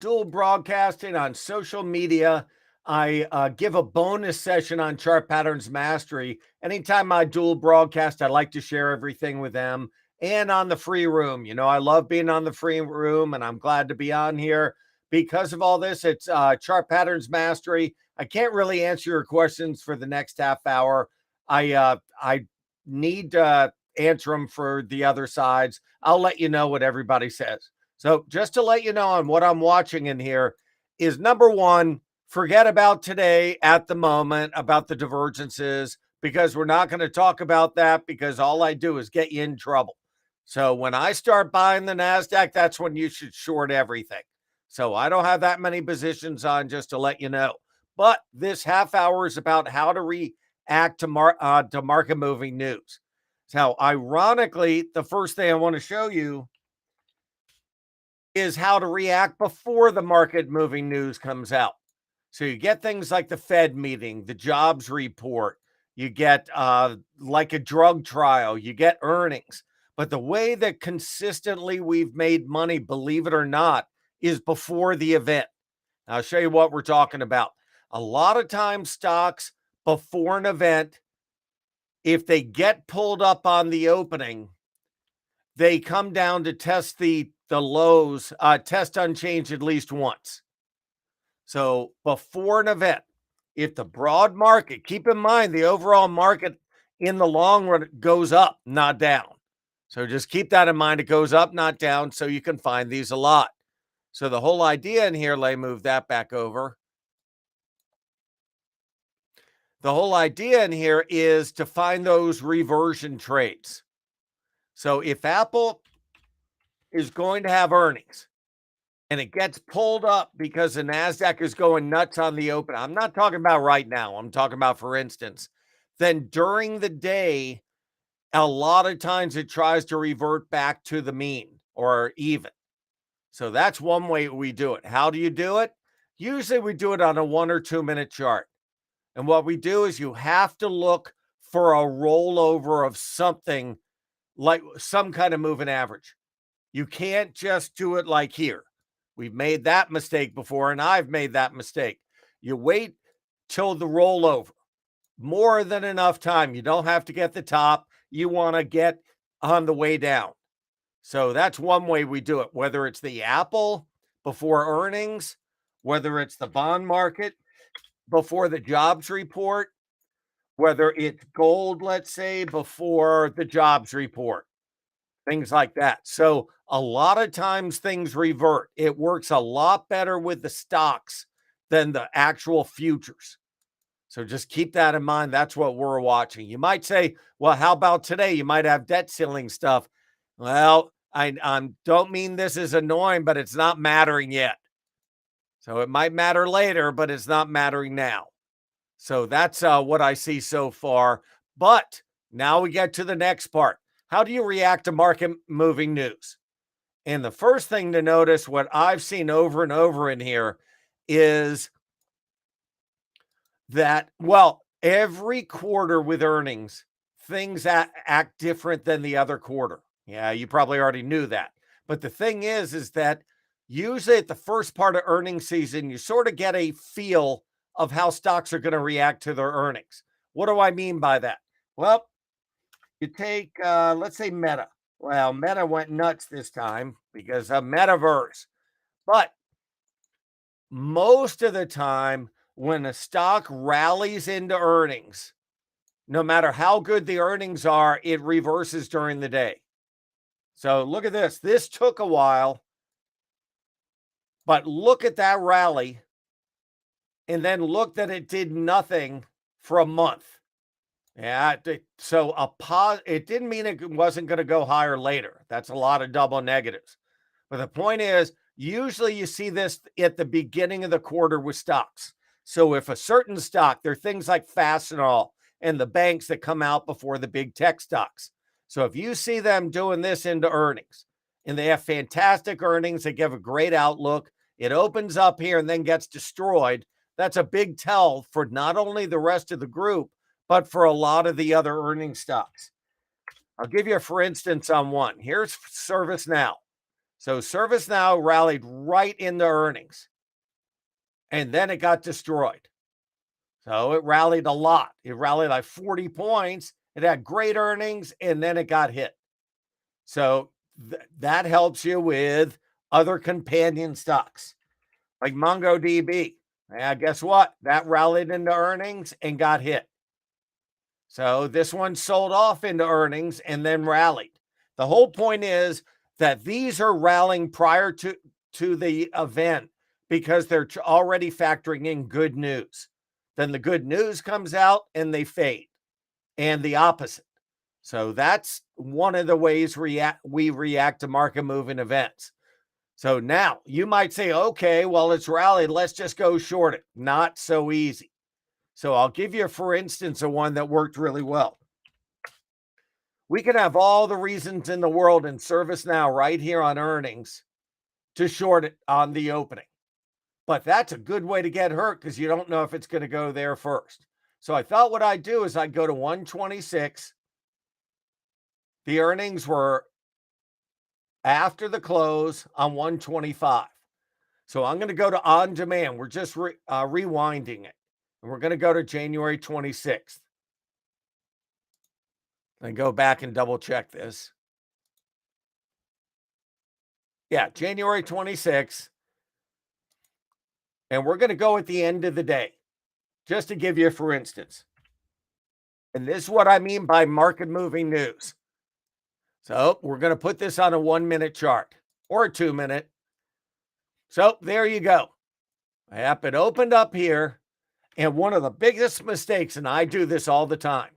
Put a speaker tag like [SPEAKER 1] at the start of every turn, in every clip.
[SPEAKER 1] dual broadcasting on social media. I give a bonus session on chart patterns mastery. Anytime I dual broadcast, I like to share everything with them. And on the free room, I love being on the free room, and I'm glad to be on here because of all this. It's chart patterns mastery. I can't really answer your questions for the next half hour. I need to answer them for the other sides. I'll let you know what everybody says. So just to let you know on what I'm watching in here is number one, forget about today at the moment about the divergences because we're not going to talk about that because all I do is get you in trouble. So when I start buying the NASDAQ, that's when you should short everything. So I don't have that many positions on, just to let you know. But this half hour is about how to react to market moving news. So ironically, the first thing I want to show you is how to react before the market moving news comes out. So you get things like the Fed meeting, the jobs report, you get like a drug trial, you get earnings. But the way that consistently we've made money, believe it or not, is before the event. I'll show you what we're talking about. A lot of times, stocks before an event, if they get pulled up on the opening, they come down to test the lows, test unchanged at least once. So before an event, if the broad market, keep in mind the overall market in the long run goes up, not down. So just keep that in mind. It goes up, not down. So you can find these a lot. So the whole idea in here, let me move that back over. The whole idea in here is to find those reversion trades. So if Apple is going to have earnings and it gets pulled up because the NASDAQ is going nuts on the open, I'm not talking about right now, I'm talking about for instance, then during the day, a lot of times it tries to revert back to the mean or even. So that's one way we do it. How do you do it? Usually we do it on a 1 or 2 minute chart. And what we do is you have to look for a rollover of something like some kind of moving average. You can't just do it like here. We've made that mistake before, and I've made that mistake. You wait till the rollover. More than enough time. You don't have to get the top. You want to get on the way down. So that's one way we do it, whether it's the Apple before earnings, whether it's the bond market before the jobs report, whether it's gold, let's say, before the jobs report, things like that. So a lot of times things revert. It works a lot better with the stocks than the actual futures. So just keep that in mind. That's what we're watching. You might say, well, how about today? You might have debt ceiling stuff. Well, I don't mean this is annoying, but it's not mattering yet. So it might matter later, but it's not mattering now. So that's what I see so far. But now we get to the next part. How do you react to market moving news? And the first thing to notice, what I've seen over and over in here, is that, well, every quarter with earnings, things act different than the other quarter. Yeah, you probably already knew that. But the thing is that usually at the first part of earnings season, you sort of get a feel of how stocks are going to react to their earnings. What do I mean by that? Well, you take, let's say Meta. Well, Meta went nuts this time because of metaverse. But most of the time, when a stock rallies into earnings, no matter how good the earnings are, it reverses during the day. So look at this. This took a while, but look at that rally. And then look that it did nothing for a month. Yeah, so it didn't mean it wasn't going to go higher later. That's a lot of double negatives. But the point is, usually you see this at the beginning of the quarter with stocks. So if a certain stock, there are things like Fastenal and the banks that come out before the big tech stocks. So if you see them doing this into earnings, and they have fantastic earnings, they give a great outlook, it opens up here and then gets destroyed. That's a big tell for not only the rest of the group, but for a lot of the other earning stocks. I'll give you a for instance on one. Here's ServiceNow. So ServiceNow rallied right into earnings and then it got destroyed. So it rallied a lot. It rallied like 40 points. It had great earnings and then it got hit. So that helps you with other companion stocks like MongoDB. Yeah, guess what? That rallied into earnings and got hit. So this one sold off into earnings and then rallied. The whole point is that these are rallying prior to the event because they're already factoring in good news. Then the good news comes out and they fade, and the opposite. So that's one of the ways we react to market moving events. So now you might say, okay, well, it's rallied. Let's just go short it. Not so easy. So I'll give you, for instance, a one that worked really well. We can have all the reasons in the world in ServiceNow right here on earnings to short it on the opening. But that's a good way to get hurt because you don't know if it's going to go there first. So I thought what I'd do is I'd go to 126. The earnings were after the close on 125. So I'm going to go to on demand. We're just rewinding it. And we're going to go to January 26th. And go back and double check this. Yeah, January 26th. And we're going to go at the end of the day, just to give you, for instance. And this is what I mean by market moving news. So we're going to put this on a 1-minute chart or a 2-minute. So there you go. It opened up here. And one of the biggest mistakes, and I do this all the time,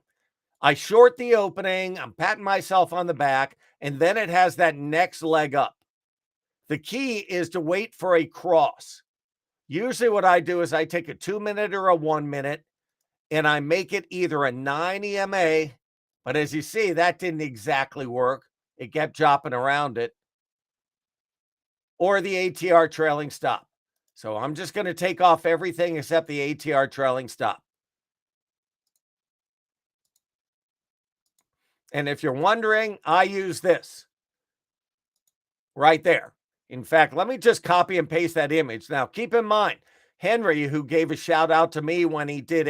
[SPEAKER 1] I short the opening, I'm patting myself on the back, and then it has that next leg up. The key is to wait for a cross. Usually what I do is I take a 2-minute or a 1-minute, and I make it either a 9 EMA, but as you see, that didn't exactly work. It kept chopping around it, or the ATR trailing stop. So I'm just going to take off everything except the ATR trailing stop. And if you're wondering, I use this right there. In fact, let me just copy and paste that image. Now, keep in mind, Henry, who gave a shout out to me when he did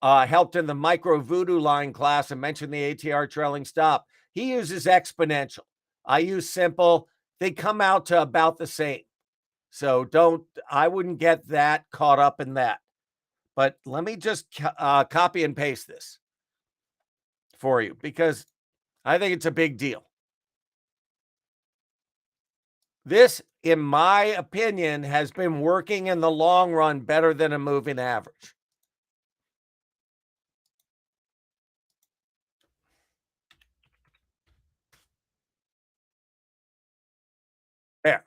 [SPEAKER 1] helped in the micro voodoo line class and mentioned the ATR trailing stop, he uses exponential. I use simple. They come out to about the same. So I wouldn't get that caught up in that. But let me just copy and paste this for you because I think it's a big deal. This, in my opinion, has been working in the long run better than a moving average. There.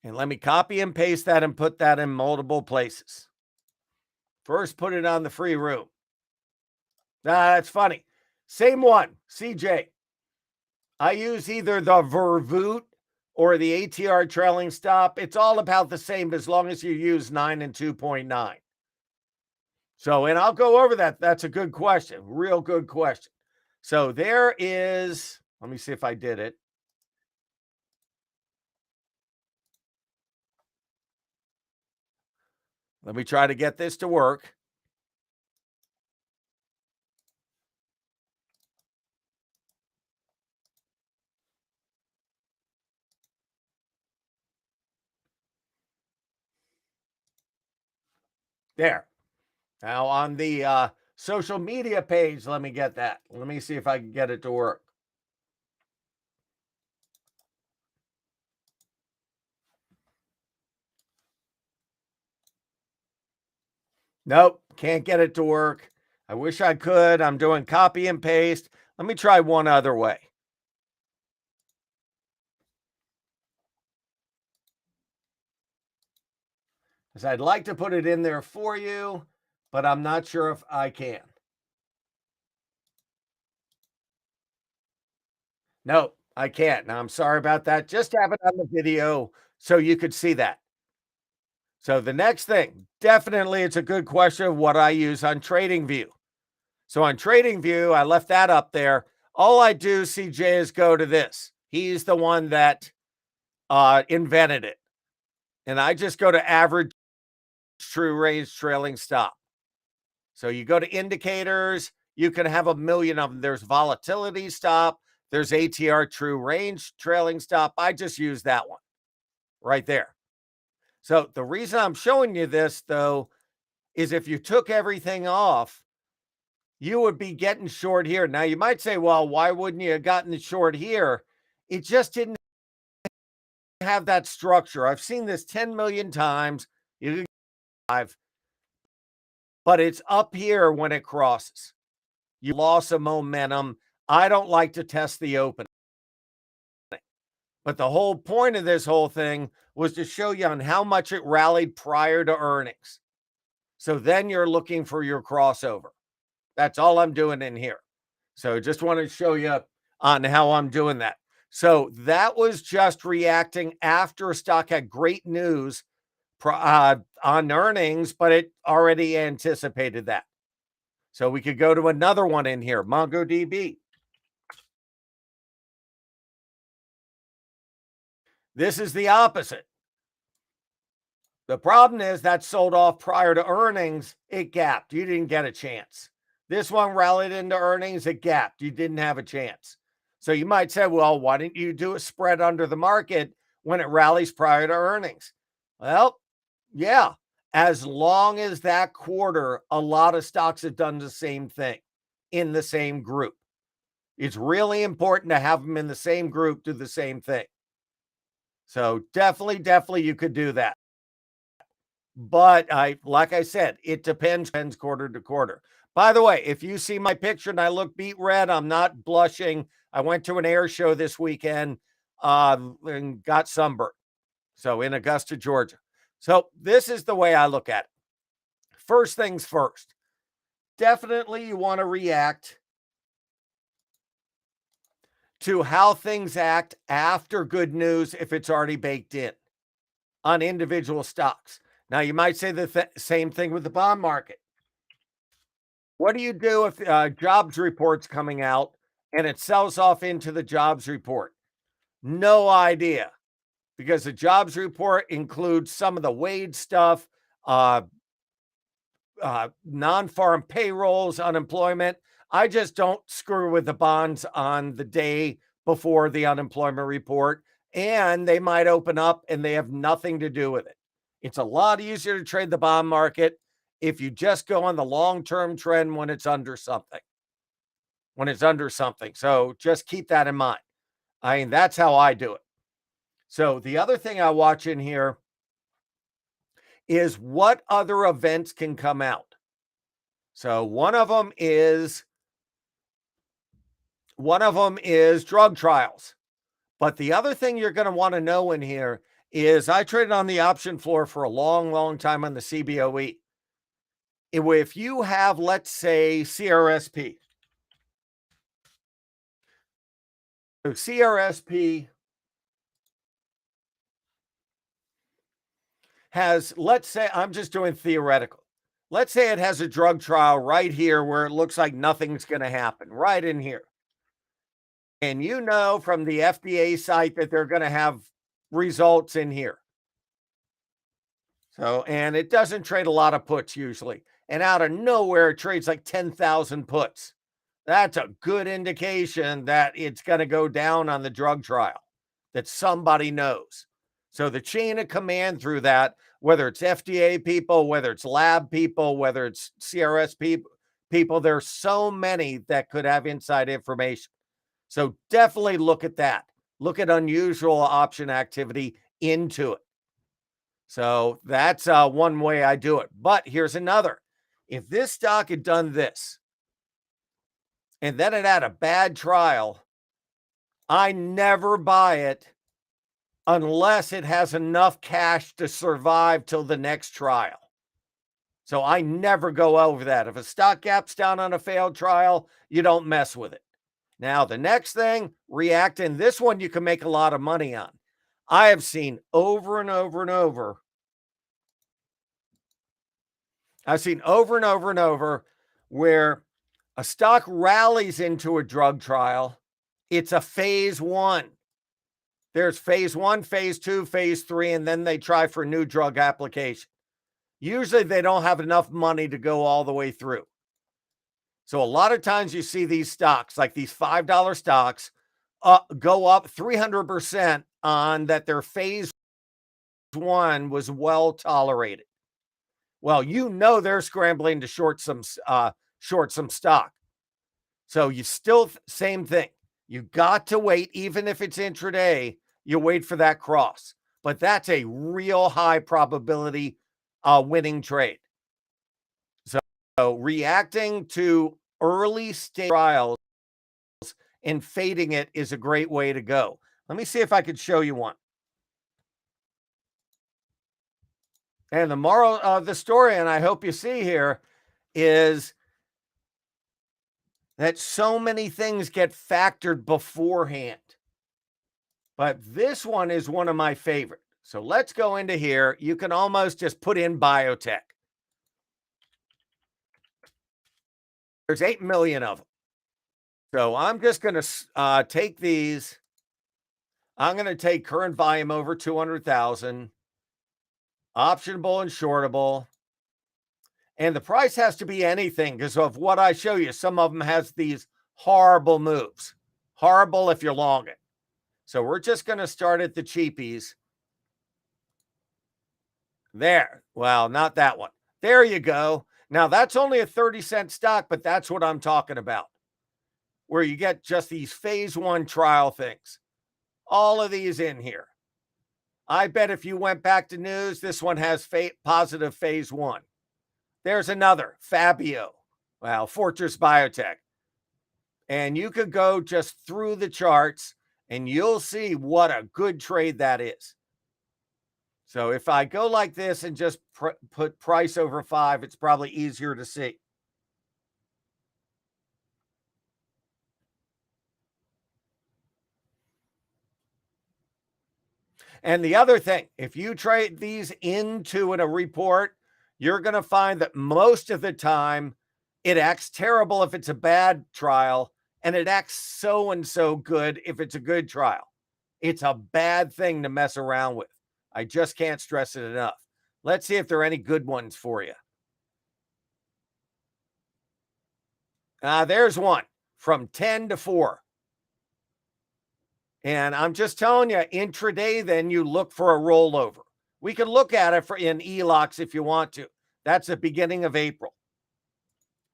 [SPEAKER 1] And let me copy and paste that and put that in multiple places. First, put it on the free room. That's funny. Same one, CJ. I use either the Vervoot or the ATR trailing stop. It's all about the same as long as you use 9 and 2.9. So, and I'll go over that. That's a good question. Real good question. So there is, let me see if I did it. Let me try to get this to work. There. Now on the social media page, let me get that. Let me see if I can get it to work. Nope, can't get it to work. I wish I could. I'm doing copy and paste. Let me try one other way. Because I'd like to put it in there for you, but I'm not sure if I can. Nope, I can't. Now, I'm sorry about that. Just have it on the video so you could see that. So the next thing, definitely it's a good question of what I use on TradingView. So on TradingView, I left that up there. All I do, CJ, is go to this. He's the one that invented it. And I just go to average true range trailing stop. So you go to indicators, you can have a million of them. There's volatility stop, there's ATR true range trailing stop. I just use that one right there. So the reason I'm showing you this, though, is if you took everything off, you would be getting short here. Now, you might say, well, why wouldn't you have gotten the short here? It just didn't have that structure. I've seen this 10 million times. But it's up here when it crosses. You lost some momentum. I don't like to test the opening. But the whole point of this whole thing was to show you on how much it rallied prior to earnings. So then you're looking for your crossover. That's all I'm doing in here. So just want to show you on how I'm doing that. So that was just reacting after a stock had great news on earnings, but it already anticipated that. So we could go to another one in here, MongoDB. This is the opposite. The problem is that sold off prior to earnings. It gapped. You didn't get a chance. This one rallied into earnings. It gapped. You didn't have a chance. So you might say, well, why didn't you do a spread under the market when it rallies prior to earnings? Well, yeah, as long as that quarter, a lot of stocks have done the same thing in the same group. It's really important to have them in the same group do the same thing. So definitely you could do that. But like I said, it depends quarter to quarter. By the way, if you see my picture and I look beet red, I'm not blushing. I went to an air show this weekend and got sunburned. So in Augusta, Georgia. So this is the way I look at it. First things first, definitely you want to react to how things act after good news if it's already baked in on individual stocks. Now, you might say the same thing with the bond market. What do you do if jobs report's coming out and it sells off into the jobs report? No idea, because the jobs report includes some of the wage stuff, non-farm payrolls, unemployment. I just don't screw with the bonds on the day before the unemployment report, and they might open up and they have nothing to do with it. It's a lot easier to trade the bond market if you just go on the long-term trend when it's under something. So just keep that in mind. I mean, that's how I do it. So the other thing I watch in here is what other events can come out. So one of them is drug trials. But the other thing you're going to want to know in here is I traded on the option floor for a long time on the CBOE. If you have, let's say, CRSP. So CRSP has, let's say, I'm just doing theoretical. Let's say it has a drug trial right here where it looks like nothing's going to happen, right in here. And you know from the FDA site that they're going to have results in here. So, and it doesn't trade a lot of puts usually. And out of nowhere, it trades like 10,000 puts. That's a good indication that it's going to go down on the drug trial, that somebody knows. So the chain of command through that, whether it's FDA people, whether it's lab people, whether it's CRS people, there's so many that could have inside information. So definitely look at that. Look at unusual option activity into it. So that's one way I do it. But here's another. If this stock had done this, and then it had a bad trial, I never buy it unless it has enough cash to survive till the next trial. So I never go over that. If a stock gaps down on a failed trial, you don't mess with it. Now, the next thing, react. And this one you can make a lot of money on. I have seen over and over and over. I've seen over and over and over where a stock rallies into a drug trial. It's a phase one. There's phase 1, phase 2, phase 3, and then they try for new drug application. Usually they don't have enough money to go all the way through. So a lot of times you see these stocks, like these $5 stocks, go up 300% on that their phase 1 was well tolerated. Well, they're scrambling to short some stock. So you still same thing. You got to wait, even if it's intraday, you wait for that cross. But that's a real high probability winning trade. So reacting to early stage trials and fading it is a great way to go. Let me see if I could show you one. And the moral of the story, and I hope you see here, is that so many things get factored beforehand. But this one is one of my favorite. So let's go into here. You can almost just put in biotech. There's 8 million of them. So I'm just going to take these. I'm going to take current volume over 200,000, optionable and shortable. And the price has to be anything because of what I show you. Some of them has these horrible moves. Horrible if you're long it. So we're just going to start at the cheapies. There. Well, not that one. There you go. Now, that's only a 30-cent stock, but that's what I'm talking about, where you get just these phase 1 trial things. All of these in here. I bet if you went back to news, this one has positive phase 1. There's another, Fabio. Well, Fortress Biotech. And you could go just through the charts and you'll see what a good trade that is. So if I go like this and just put price over 5, it's probably easier to see. And the other thing, if you trade these into a report, you're going to find that most of the time it acts terrible if it's a bad trial, and it acts so and so good if it's a good trial. It's a bad thing to mess around with. I just can't stress it enough. Let's see if there are any good ones for you. There's one from 10 to 4. And I'm just telling you, intraday, then you look for a rollover. We can look at it in ELOCs if you want to. That's the beginning of April.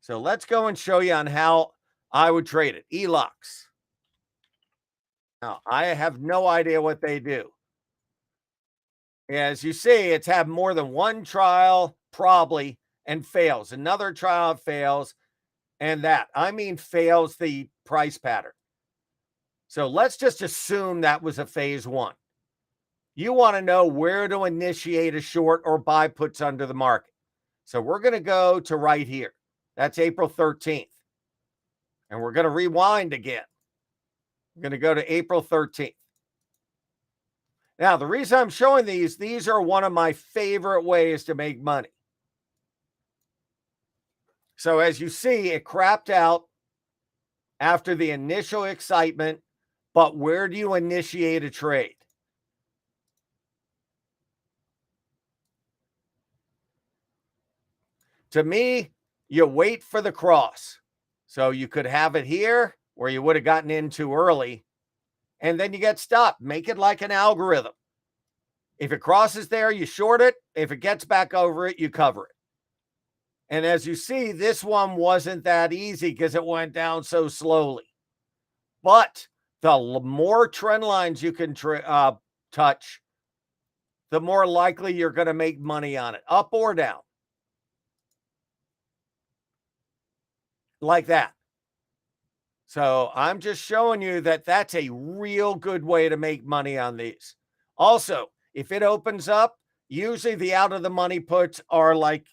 [SPEAKER 1] So let's go and show you on how I would trade it. ELOCs. Now, I have no idea what they do. As you see, it's had more than one trial, probably, and fails. Another trial fails, and that. I mean, fails the price pattern. So let's just assume that was a phase 1. You want to know where to initiate a short or buy puts under the market. So we're going to go to right here. That's April 13th. And we're going to rewind again. We're going to go to April 13th. Now, the reason I'm showing these are one of my favorite ways to make money. So as you see, it crapped out after the initial excitement, but where do you initiate a trade? To me, you wait for the cross. So you could have it here where you would have gotten in too early, and then you get stopped. Make it like an algorithm. If it crosses there, you short it. If it gets back over it, you cover it. And as you see, this one wasn't that easy because it went down so slowly. But the more trend lines you can touch, the more likely you're going to make money on it, up or down. Like that. So I'm just showing you that that's a real good way to make money on these. Also, if it opens up, usually the out of the money puts are like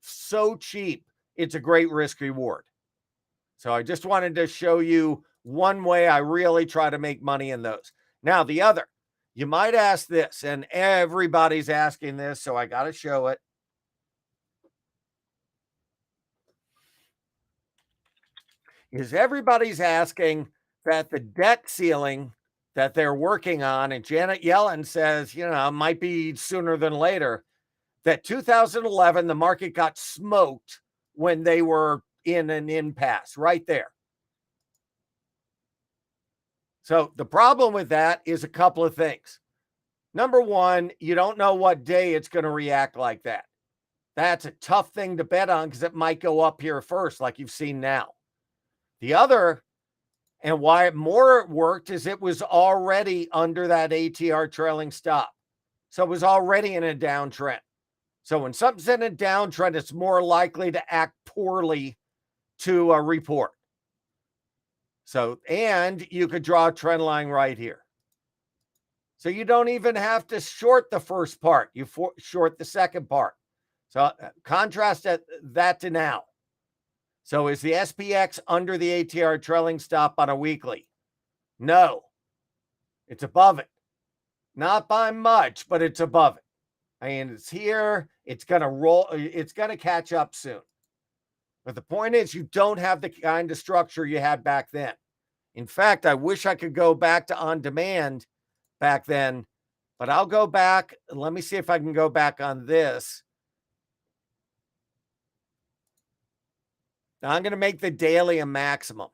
[SPEAKER 1] so cheap. It's a great risk reward. So I just wanted to show you one way I really try to make money in those. Now, the other, you might ask this, and everybody's asking this, so I got to show it. Is everybody's asking that the debt ceiling that they're working on, and Janet Yellen says, it might be sooner than later, that 2011, the market got smoked when they were in an impasse right there. So the problem with that is a couple of things. Number one, you don't know what day it's going to react like that. That's a tough thing to bet on because it might go up here first, like you've seen now. The other, and why it more worked, is it was already under that ATR trailing stop. So it was already in a downtrend. So when something's in a downtrend, it's more likely to act poorly to a report. So, and you could draw a trend line right here. So you don't even have to short the first part. You short the second part. So contrast that to now. So is the SPX under the ATR trailing stop on a weekly? No. It's above it. Not by much, but it's above it. I mean, it's here. It's going to roll. It's going to catch up soon. But the point is, you don't have the kind of structure you had back then. In fact, I wish I could go back to on demand back then, but I'll go back. Let me see if I can go back on this. Now I'm going to make the daily a maximum.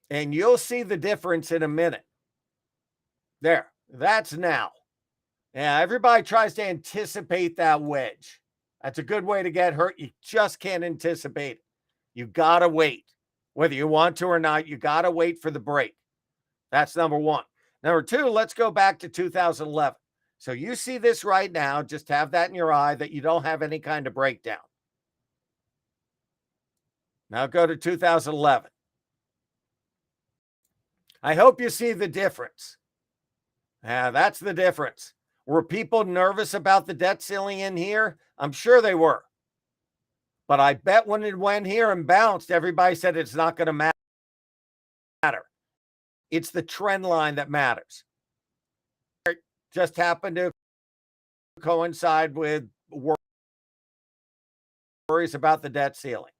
[SPEAKER 1] And you'll see the difference in a minute. There, that's now. Yeah, everybody tries to anticipate that wedge. That's a good way to get hurt. You just can't anticipate it. You got to wait. Whether you want to or not, you got to wait for the break. That's number one. Number two, let's go back to 2011. So you see this right now. Just have that in your eye that you don't have any kind of breakdown. Now go to 2011. I hope you see the difference. That's the difference. Were people nervous about the debt ceiling in here? I'm sure they were. But I bet when it went here and bounced, everybody said it's not going to matter. It's the trend line that matters. It just happened to coincide with worries about the debt ceiling.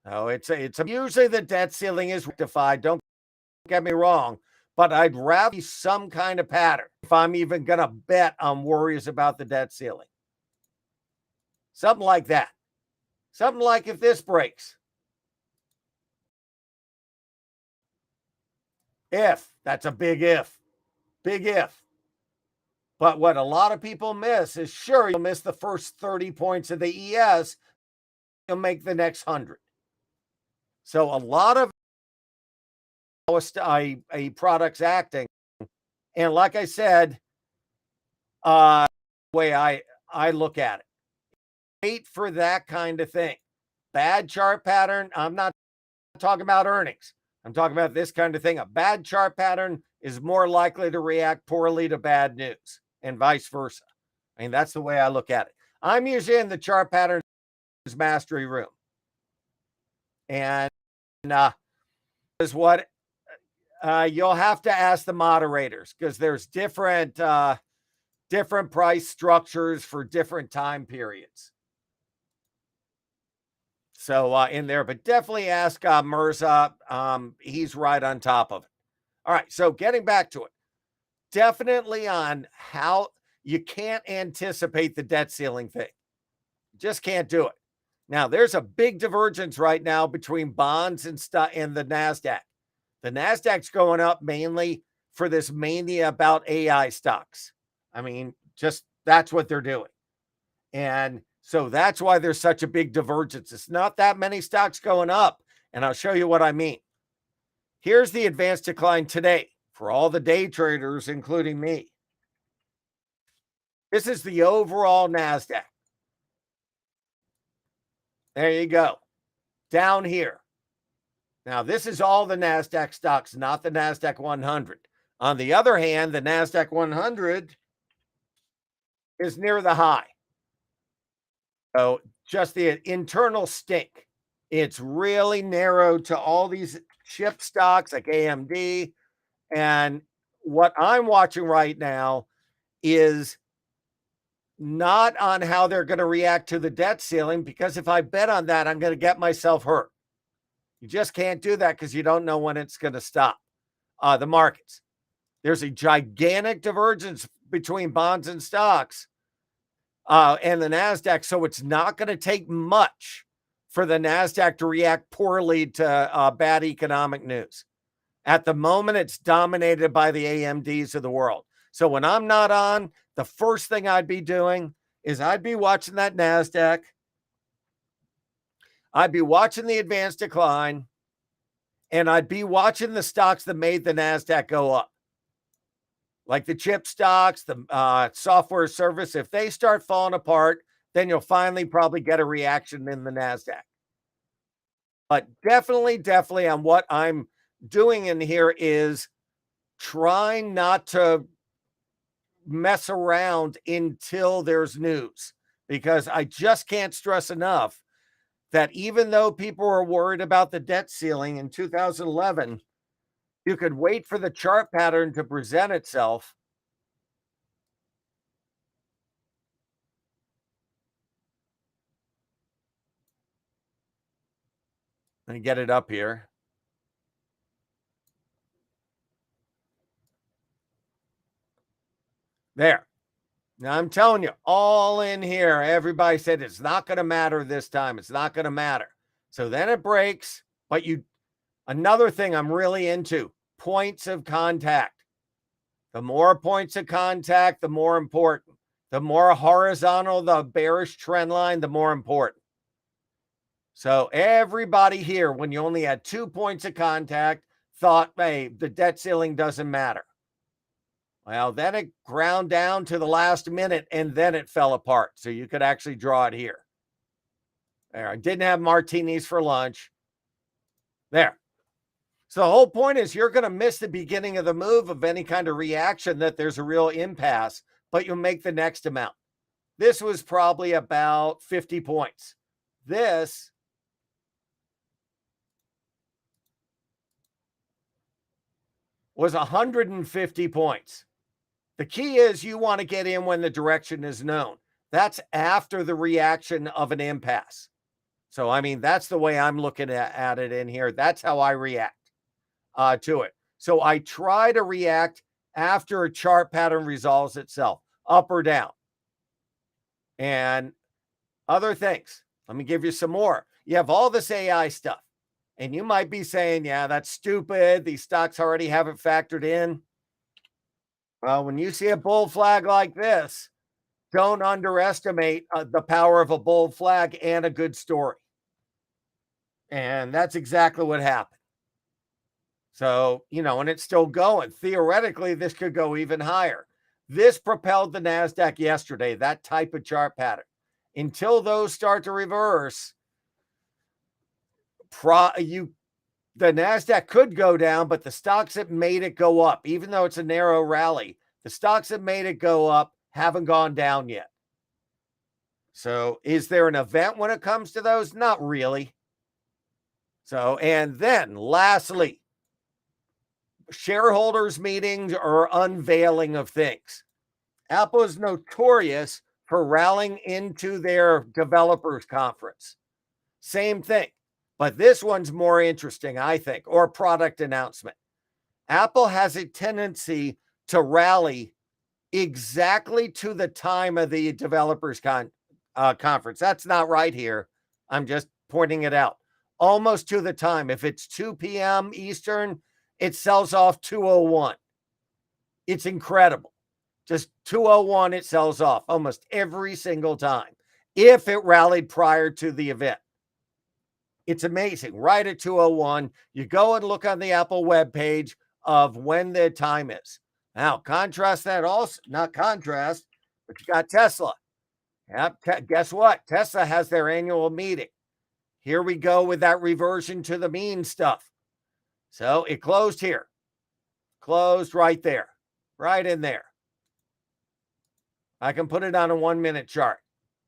[SPEAKER 1] Oh, it's usually the debt ceiling is rectified. Don't get me wrong, but I'd rather some kind of pattern if I'm even going to bet on worries about the debt ceiling. Something like that. Something like if this breaks. If, that's a big if. Big if. But what a lot of people miss is, sure, you'll miss the first 30 points of the ES, you'll make the next 100. So a lot of a product's acting. And like I said, the way I look at it, wait for that kind of thing. Bad chart pattern, I'm not talking about earnings. I'm talking about this kind of thing. A bad chart pattern is more likely to react poorly to bad news and vice versa. I mean, that's the way I look at it. I'm usually in the chart patterns mastery room. And is what you'll have to ask the moderators, because there's different price structures for different time periods. So in there, but definitely ask Mirza. He's right on top of it. All right, so getting back to it, definitely on how you can't anticipate the debt ceiling thing. Just can't do it. Now, there's a big divergence right now between bonds and the NASDAQ. The NASDAQ's going up mainly for this mania about AI stocks. I mean, just that's what they're doing. And so that's why there's such a big divergence. It's not that many stocks going up. And I'll show you what I mean. Here's the advanced decline today for all the day traders, including me. This is the overall NASDAQ. There you go. Down here. Now, this is all the NASDAQ stocks, not the NASDAQ 100. On the other hand, the NASDAQ 100 is near the high. So just the internal stink. It's really narrow to all these chip stocks like AMD. And what I'm watching right now is not on how they're going to react to the debt ceiling, because if I bet on that, I'm going to get myself hurt. You just can't do that because you don't know when it's going to stop. The markets. There's a gigantic divergence between bonds and stocks and the NASDAQ. So it's not going to take much for the NASDAQ to react poorly to bad economic news. At the moment, it's dominated by the AMDs of the world. So when I'm not on, the first thing I'd be doing is I'd be watching that NASDAQ. I'd be watching the advanced decline, and I'd be watching the stocks that made the NASDAQ go up. Like the chip stocks, the software service. If they start falling apart, then you'll finally probably get a reaction in the NASDAQ. But definitely on what I'm doing in here is trying not to mess around until there's news, because I just can't stress enough that even though people were worried about the debt ceiling in 2011, you could wait for the chart pattern to present itself. Let me get it up here. There. Now I'm telling you, all in here, everybody said it's not going to matter this time. It's not going to matter. So then it breaks. But another thing I'm really into, points of contact. The more points of contact, the more important. The more horizontal the bearish trend line, the more important. So everybody here, when you only had 2 points of contact, thought, hey, the debt ceiling doesn't matter. Well, then it ground down to the last minute, and then it fell apart. So you could actually draw it here. There, I didn't have martinis for lunch. There. So the whole point is you're going to miss the beginning of the move of any kind of reaction that there's a real impasse, but you'll make the next amount. This was probably about 50 points. This was 150 points. The key is you want to get in when the direction is known. That's after the reaction of an impasse. So, I mean, that's the way I'm looking at it in here. That's how I react to it. So I try to react after a chart pattern resolves itself, up or down. And other things. Let me give you some more. You have all this AI stuff. And you might be saying, yeah, that's stupid. These stocks already have it factored in. Well, when you see a bull flag like this, don't underestimate the power of a bold flag and a good story. And that's exactly what happened. So, and it's still going. Theoretically, this could go even higher. This propelled the NASDAQ yesterday, that type of chart pattern. Until those start to reverse, the NASDAQ could go down, but the stocks that made it go up, even though it's a narrow rally, the stocks that made it go up haven't gone down yet. So is there an event when it comes to those? Not really. So, and then lastly, shareholders meetings or unveiling of things. Apple is notorious for rallying into their developers conference. Same thing, but this one's more interesting, I think, or product announcement. Apple has a tendency to rally exactly to the time of the developers conference. That's not right here. I'm just pointing it out. Almost to the time. If it's 2 p.m. Eastern, it sells off 2:01. It's incredible. Just 2:01, it sells off almost every single time. If it rallied prior to the event, it's amazing. Right at 2:01, you go and look on the Apple webpage of when the time is. Now, contrast that also, not contrast, but you got Tesla. Yep, guess what? Tesla has their annual meeting. Here we go with that reversion to the mean stuff. So it closed here. Closed right there. Right in there. I can put it on a 1-minute chart.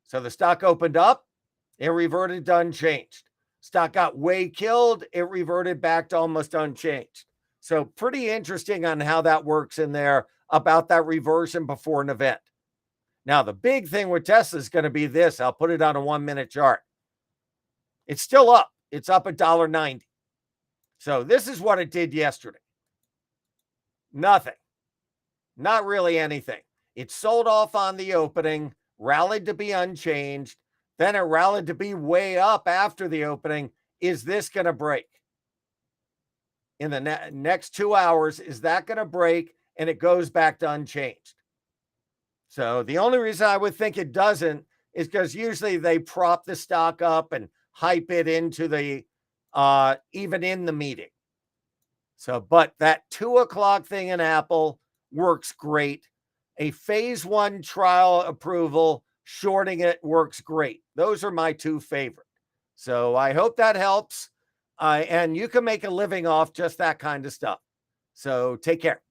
[SPEAKER 1] So the stock opened up, it reverted to unchanged. Stock got way killed, it reverted back to almost unchanged. So pretty interesting on how that works in there about that reversion before an event. Now, the big thing with Tesla is going to be this. I'll put it on a 1-minute chart. It's still up. It's up $1.90. So this is what it did yesterday. Nothing. Not really anything. It sold off on the opening, rallied to be unchanged. Then it rallied to be way up after the opening. Is this going to break? In the next 2 hours, is that going to break and it goes back to unchanged? So the only reason I would think it doesn't is because usually they prop the stock up and hype it into the even in the meeting. So, but that 2 o'clock thing in Apple works great. A phase 1 trial approval, shorting it works great. Those are my two favorite. So I hope that helps. And you can make a living off just that kind of stuff. So take care.